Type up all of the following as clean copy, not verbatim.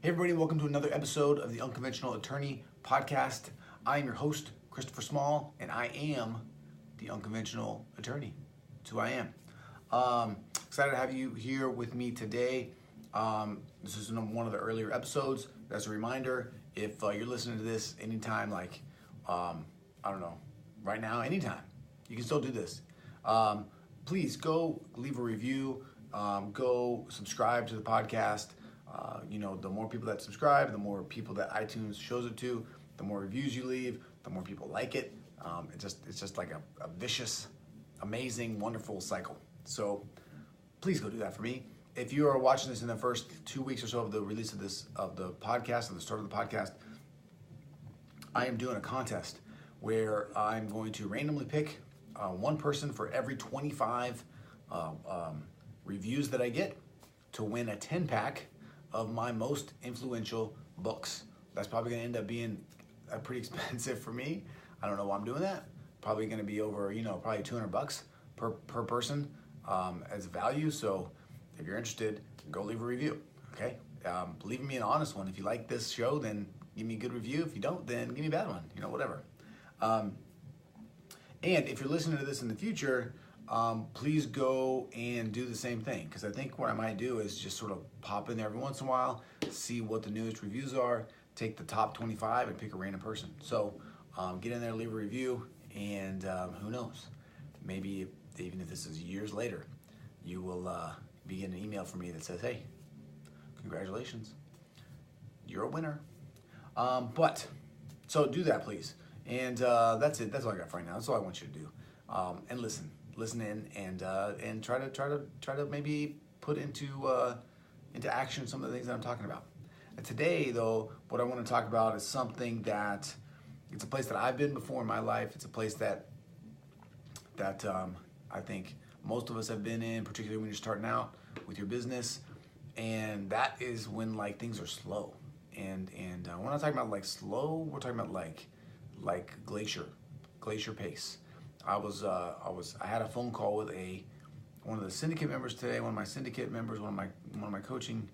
Hey everybody, welcome to another episode of the Unconventional Attorney Podcast. I am your host, Christopher Small, and I am the Unconventional Attorney. That's who I am. Excited to have you here with me today. This is one of the earlier episodes. As a reminder, if you're listening to this anytime, right now, anytime, you can still do this. Please go leave a review, go subscribe to the podcast. The more people that subscribe, the more people that iTunes shows it to, the more reviews you leave, the more people like it. It's just like a vicious, amazing, wonderful cycle. So please go do that for me. If you are watching this in the first 2 weeks or so of the release of the podcast, of the start of the podcast, I am doing a contest where I'm going to randomly pick one person for every 25 reviews that I get to win a 10-pack of my most influential books. That's probably gonna end up being pretty expensive for me. I don't know why I'm doing that. Probably gonna be over, probably $200 per person as value. So if you're interested, go leave a review, okay? Leave me an honest one. If you like this show, then give me a good review. If you don't, then give me a bad one, whatever. And if you're listening to this in the future, please go and do the same thing, because I think what I might do is just sort of pop in there every once in a while, see what the newest reviews are, take the top 25 and pick a random person. So get in there, leave a review, and who knows, maybe even if this is years later, you will be getting an email from me that says, hey, congratulations, you're a winner. So do that, please. And that's it. That's all I got for right now. That's all I want you to do. And listen in and try to maybe put into action some of the things that I'm talking about. And today, though, what I want to talk about is something that it's a place that I've been before in my life. It's a place that I think most of us have been in, particularly when you're starting out with your business, and that is when things are slow. And we're not talking about slow. We're talking about like glacier pace. I had a phone call with one of the syndicate members today, one of my syndicate members, one of my coaching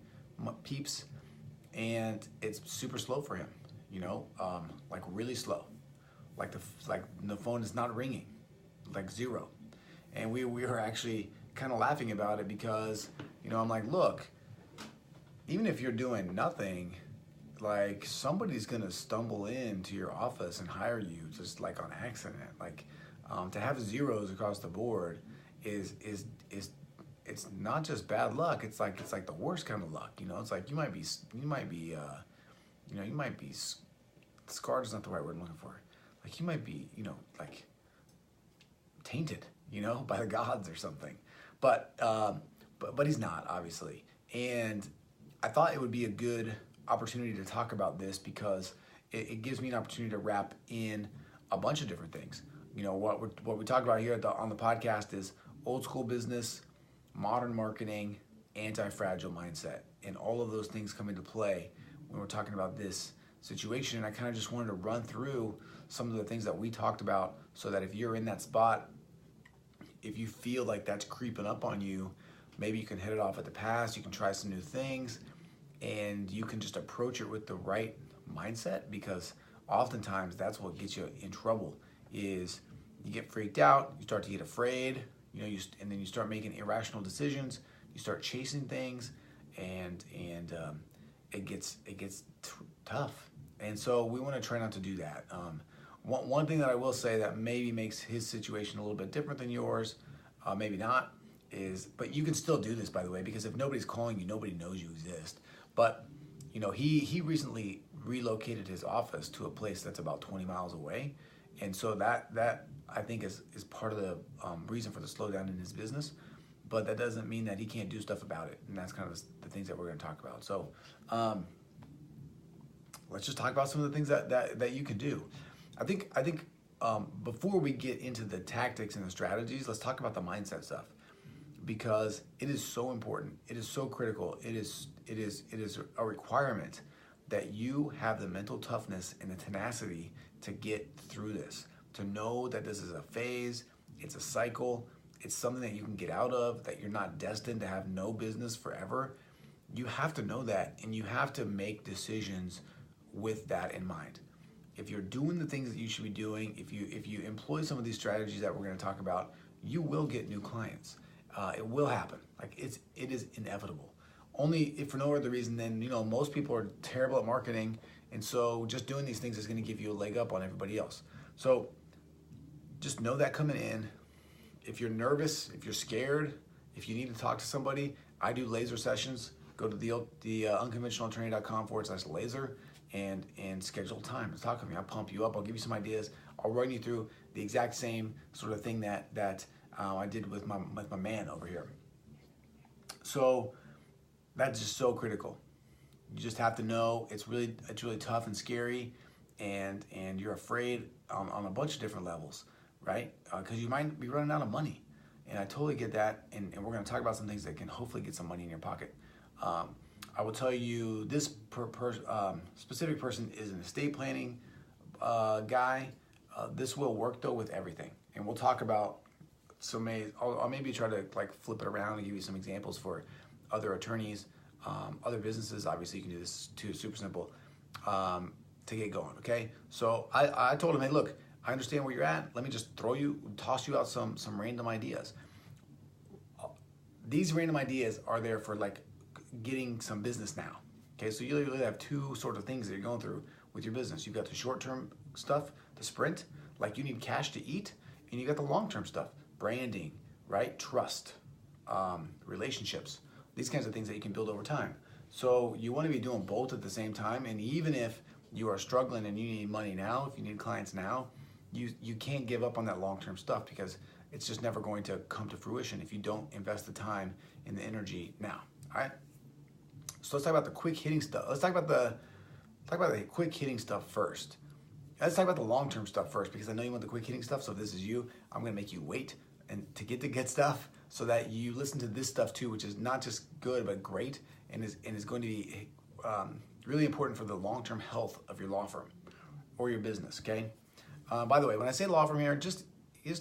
peeps, and it's super slow for him, really slow. The phone is not ringing, zero. And we were actually kind of laughing about it because, I'm like, look, even if you're doing nothing, somebody's gonna stumble into your office and hire you just on accident. To have zeros across the board is it's not just bad luck. It's like the worst kind of luck. It's like you might be scarred is not the right word I'm looking for. You might be tainted, by the gods or something. But he's not, obviously. And I thought it would be a good opportunity to talk about this because it gives me an opportunity to wrap in a bunch of different things. What we talk about here on the podcast is old school business, modern marketing, anti-fragile mindset, and all of those things come into play when we're talking about this situation. And I kind of just wanted to run through some of the things that we talked about so that if you're in that spot, if you feel like that's creeping up on you, maybe you can hit it off at the pass, you can try some new things, and you can just approach it with the right mindset, because oftentimes that's what gets you in trouble is you get freaked out, you start to get afraid, and then you start making irrational decisions, you start chasing things, and it gets tough. And so we want to try not to do that. One thing that I will say that maybe makes his situation a little bit different than yours, maybe not, but you can still do this, by the way, because if nobody's calling you, nobody knows you exist. But he recently relocated his office to a place that's about 20 miles away. And so that I think is part of the reason for the slowdown in his business, but that doesn't mean that he can't do stuff about it. And that's kind of the things that we're going to talk about. So let's just talk about some of the things that you can do. I think before we get into the tactics and the strategies, let's talk about the mindset stuff, because it is so important. It is so critical. It is a requirement that you have the mental toughness and the tenacity to get through this, to know that this is a phase, it's a cycle, it's something that you can get out of, that you're not destined to have no business forever. You have to know that, and you have to make decisions with that in mind. If you're doing the things that you should be doing, if you employ some of these strategies that we're going to talk about, you will get new clients. It will happen. Like it is inevitable. Only if for no other reason than, most people are terrible at marketing, and so just doing these things is going to give you a leg up on everybody else. So just know that coming in. If you're nervous, if you're scared, if you need to talk to somebody, I do laser sessions. Go to the unconventionalattorney.com/laser and schedule time to talk to me. I'll pump you up. I'll give you some ideas. I'll run you through the exact same sort of thing that I did with my man over here. So that's just so critical. You just have to know it's really tough and scary, and you're afraid on a bunch of different levels, right? Because you might be running out of money, and I totally get that. And we're going to talk about some things that can hopefully get some money in your pocket. I will tell you this specific person is an estate planning guy. This will work though with everything, and we'll talk about I'll maybe try to like flip it around and give you some examples for other attorneys, other businesses. Obviously, you can do this too. Super simple to get going. Okay, so I told him, hey, look, I understand where you're at. Let me just toss you out some random ideas. These random ideas are there for like getting some business now. Okay, so you really have two sort of things that you're going through with your business. You've got the short-term stuff, the sprint, like you need cash to eat, and you got the long-term stuff, branding, right? Trust, relationships, these kinds of things that you can build over time. So you want to be doing both at the same time, and even if you are struggling and you need money now, if you need clients now, you can't give up on that long-term stuff, because it's just never going to come to fruition if you don't invest the time and the energy now. All right. So let's talk about the quick hitting stuff. Let's talk about the quick hitting stuff first. Let's talk about the long-term stuff first, because I know you want the quick hitting stuff. So if this is you, I'm going to make you wait and to get the good stuff, so that you listen to this stuff too, which is not just good but great, and is going to be really important for the long-term health of your law firm or your business. Okay. By the way, when I say law firm here, just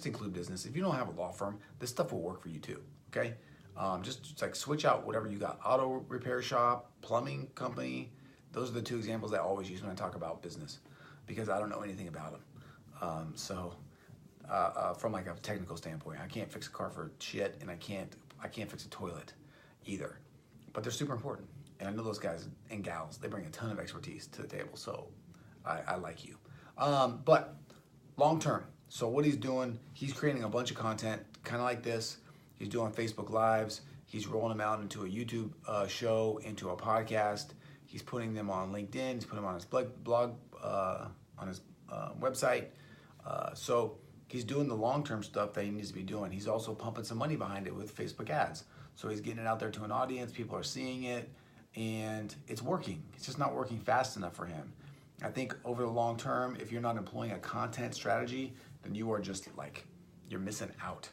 include business. If you don't have a law firm, this stuff will work for you too. Okay. Just like switch out whatever you got. Auto repair shop, plumbing company. Those are the two examples I always use when I talk about business, because I don't know anything about them. From like a technical standpoint, I can't fix a car for shit, and I can't fix a toilet either. But they're super important, and I know those guys and gals. They bring a ton of expertise to the table, so I like you. But long term. So what he's doing, he's creating a bunch of content, kind of like this. He's doing Facebook Lives. He's rolling them out into a YouTube show, into a podcast. He's putting them on LinkedIn. He's putting them on his blog on his website. So he's doing the long-term stuff that he needs to be doing. He's also pumping some money behind it with Facebook ads. So he's getting it out there to an audience. People are seeing it, and it's working. It's just not working fast enough for him. I think over the long term, if you're not employing a content strategy, then you are just like, you're missing out.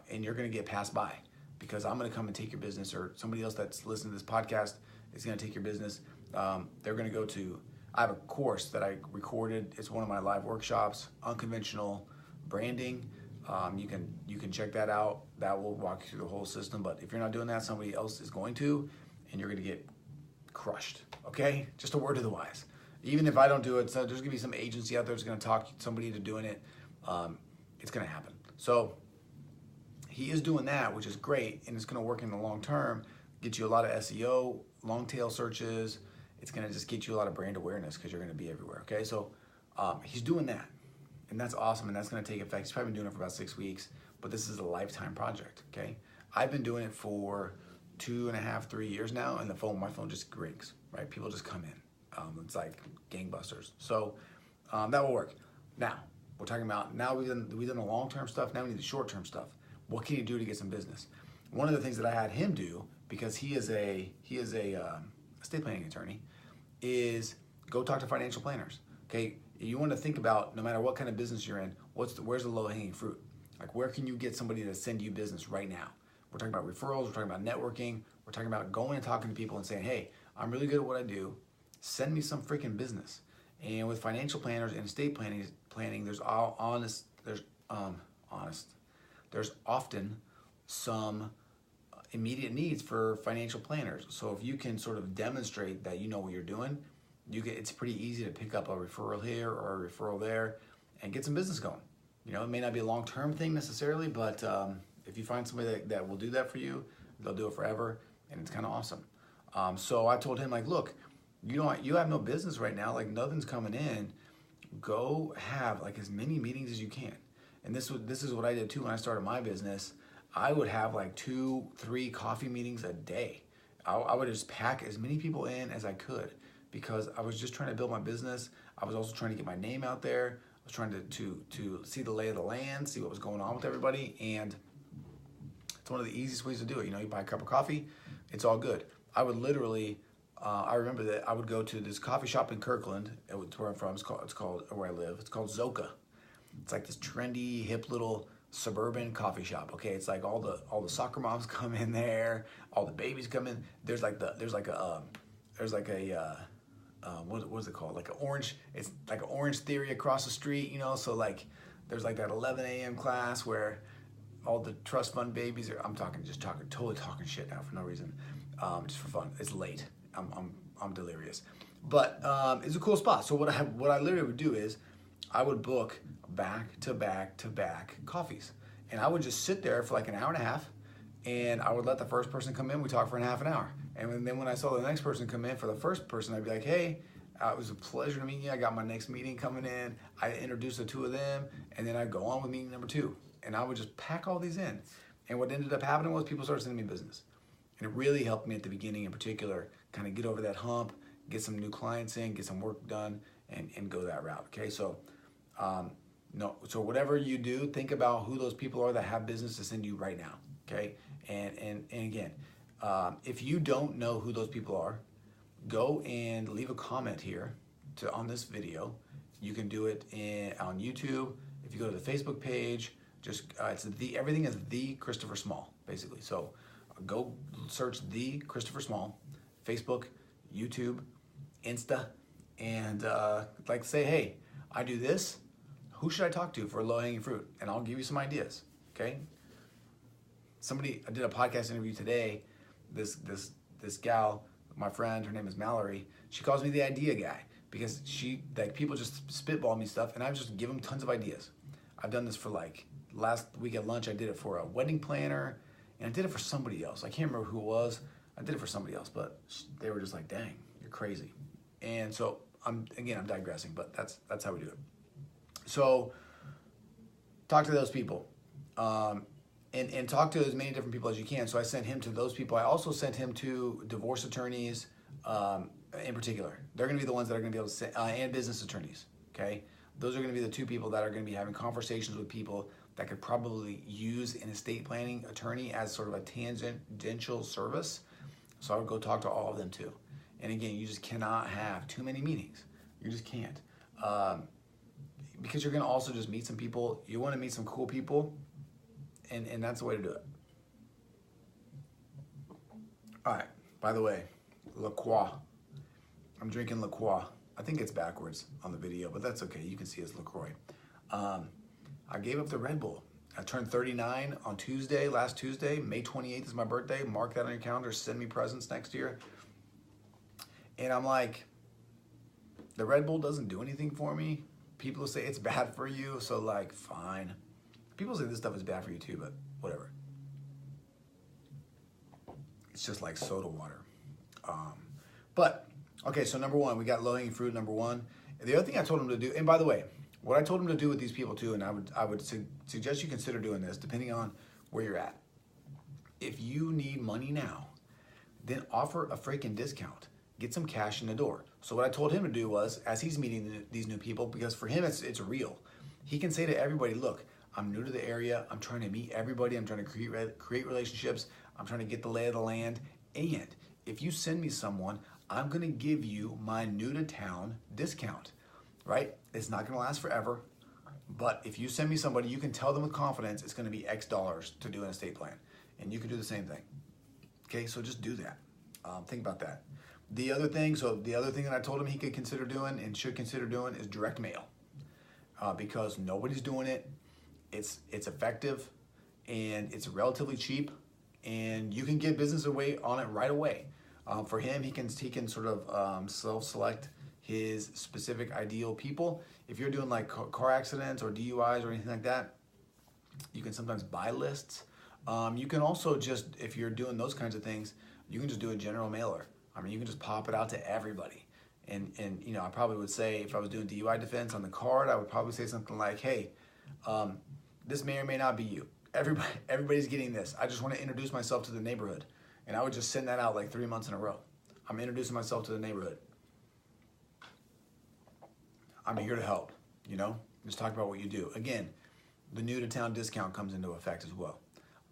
And you're going to get passed by, because I'm going to come and take your business, or somebody else that's listening to this podcast is going to take your business. They're going to go to, I have a course that I recorded. It's one of my live workshops, unconventional branding. You can check that out. That will walk you through the whole system. But if you're not doing that, somebody else is going to, and you're going to get crushed. Okay? Just a word to the wise. Even if I don't do it, so there's going to be some agency out there that's going to talk somebody into doing it. It's going to happen. So he is doing that, which is great, and it's going to work in the long term, get you a lot of SEO, long tail searches. It's going to just get you a lot of brand awareness, because you're going to be everywhere. Okay, so he's doing that, and that's awesome, and that's going to take effect. He's probably been doing it for about 6 weeks, but this is a lifetime project. Okay, I've been doing it for 2.5, 3 years now, and my phone just rings. Right, people just come in. It's like gangbusters. So that will work. Now we're talking about, now we've done the long-term stuff. Now we need the short-term stuff. What can you do to get some business? One of the things that I had him do, because he is a estate planning attorney, is go talk to financial planners. Okay, you want to think about, no matter what kind of business you're in, where's the low-hanging fruit? Like, where can you get somebody to send you business right now? We're talking about referrals. We're talking about networking. We're talking about going and talking to people and saying, hey, I'm really good at what I do. Send me some freaking business. And with financial planners and estate planning, there's often some immediate needs for financial planners. So if you can sort of demonstrate that you know what you're doing, it's pretty easy to pick up a referral here or a referral there and get some business going. You know, it may not be a long-term thing necessarily, but if you find somebody that will do that for you, they'll do it forever, and it's kind of awesome. So I told him, like, look, you have no business right now, like nothing's coming in. Go have like as many meetings as you can. And this is what I did too when I started my business. I would have like 2-3 coffee meetings a day. I would just pack as many people in as I could because I was just trying to build my business. I was also trying to get my name out there. I was trying to see the lay of the land, see what was going on with everybody, and it's one of the easiest ways to do it. You know, you buy a cup of coffee, it's all good. I would literally, I remember that I would go to this coffee shop in Kirkland, it's where I'm from, it's called where I live, it's called Zoka. It's like this trendy, hip little suburban coffee shop. Okay, it's like all the soccer moms come in there, all the babies come in. There's like a what is it called? Like an orange. It's like an Orange Theory across the street, you know. So like, there's like that 11 a.m. class where all the trust fund babies are. Totally talking shit now for no reason, just for fun. It's late. I'm delirious, but it's a cool spot. So what I literally would do is, I would book back to back coffees, and I would just sit there for like an hour and a half, and I would let the first person come in. We talk for half an hour. And then when I saw the next person come in for the first person, I'd be like, hey, it was a pleasure to meet you. I got my next meeting coming in. I introduced the two of them, and then I'd go on with meeting number 2. And I would just pack all these in. And what ended up happening was people started sending me business. And it really helped me at the beginning in particular, kind of get over that hump, get some new clients in, get some work done, and go that route, okay? So, so whatever you do, think about who those people are that have business to send you right now, okay? And again, if you don't know who those people are, go and leave a comment here on this video. You can do it on YouTube. If you go to the Facebook page, just everything is the Christopher Small, basically. So go search the Christopher Small, Facebook, YouTube, Insta, and like say, hey, I do this. Who should I talk to for low-hanging fruit? And I'll give you some ideas. Okay. I did a podcast interview today. This gal, my friend, her name is Mallory. She calls me the idea guy because people just spitball me stuff, and I just give them tons of ideas. I've done this for like last week at lunch. I did it for a wedding planner, and I did it for somebody else. I can't remember who it was. I did it for somebody else, but they were just like, "Dang, you're crazy." And so I'm digressing, but that's how we do it. So talk to those people. And talk to as many different people as you can. So I sent him to those people. I also sent him to divorce attorneys in particular. They're going to be the ones that are going to be able to send, and business attorneys, okay? Those are going to be the 2 people that are going to be having conversations with people that could probably use an estate planning attorney as sort of a tangential service. So I would go talk to all of them too. And again, you just cannot have too many meetings. You just can't. Because you're going to also just meet some people. You want to meet some cool people. And that's the way to do it. All right. By the way, La Croix. I'm drinking La Croix. I think it's backwards on the video, but that's okay. You can see it's LaCroix. I gave up the Red Bull. I turned 39 on Tuesday, last Tuesday. May 28th is my birthday. Mark that on your calendar. Send me presents next year. And I'm like, the Red Bull doesn't do anything for me. People say it's bad for you, so like, fine. People say this stuff is bad for you too, but whatever. It's just like soda water. But, okay, so number 1, we got low-hanging fruit, number 1. And the other thing I told him to do, and by the way, what I told him to do with these people too, and I would suggest you consider doing this depending on where you're at. If you need money now, then offer a freaking discount. Get some cash in the door. So what I told him to do was, as he's meeting these new people, because for him it's real, he can say to everybody, look, I'm new to the area. I'm trying to meet everybody. I'm trying to create relationships. I'm trying to get the lay of the land. And if you send me someone, I'm going to give you my new to town discount, right? It's not going to last forever. But if you send me somebody, you can tell them with confidence it's going to be X dollars to do an estate plan. And you can do the same thing. Okay, so just do that. Think about that. The other thing that I told him he could consider doing and should consider doing is direct mail. Because nobody's doing it. It's effective, and it's relatively cheap, and you can get business away on it right away. For him, he can sort of self-select his specific ideal people. If you're doing like car accidents or DUIs or anything like that, you can sometimes buy lists. You can also just, if you're doing those kinds of things, you can just do a general mailer. I mean, you can just pop it out to everybody. And you know, I probably would say, if I was doing DUI defense on the card, I would probably say something like, hey, this may or may not be you. Everybody's getting this. I just want to introduce myself to the neighborhood. And I would just send that out like 3 months in a row. I'm introducing myself to the neighborhood. I'm here to help, you know? Just talk about what you do. Again, the new to town discount comes into effect as well.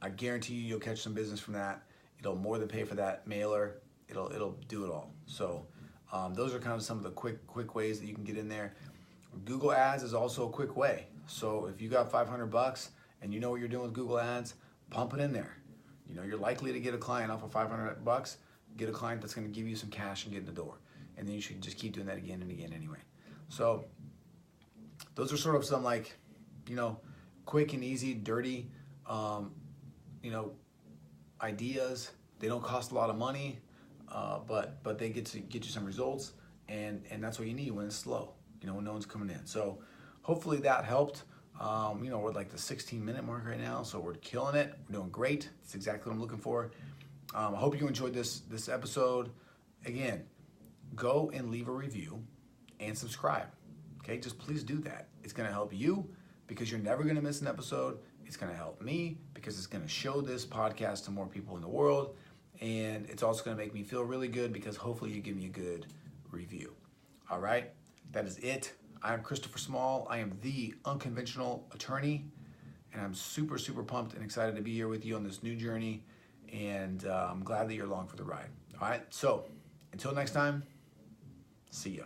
I guarantee you'll catch some business from that. It'll more than pay for that mailer. It'll do it all. So those are kind of some of the quick ways that you can get in there. Google Ads is also a quick way. So if you got $500 and you know what you're doing with Google Ads, pump it in there. You know, you're likely to get a client off of $500. Get a client that's going to give you some cash and get in the door. And then you should just keep doing that again and again anyway. So those are sort of some, like, you know, quick and easy, dirty, you know, ideas. They don't cost a lot of money, but they get you some results, and that's what you need when it's slow, you know, when no one's coming in. So hopefully that helped. You know, we're at like the 16-minute mark right now, so we're killing it. We're doing great. It's exactly what I'm looking for. I hope you enjoyed this episode. Again, go and leave a review and subscribe. Okay, just please do that. It's going to help you because you're never going to miss an episode. It's going to help me because it's going to show this podcast to more people in the world. And it's also going to make me feel really good because hopefully you give me a good review. All right, that is it. I am Christopher Small. I am the unconventional attorney, and I'm super, super pumped and excited to be here with you on this new journey. And I'm glad that you're along for the ride. All right, so until next time, see ya.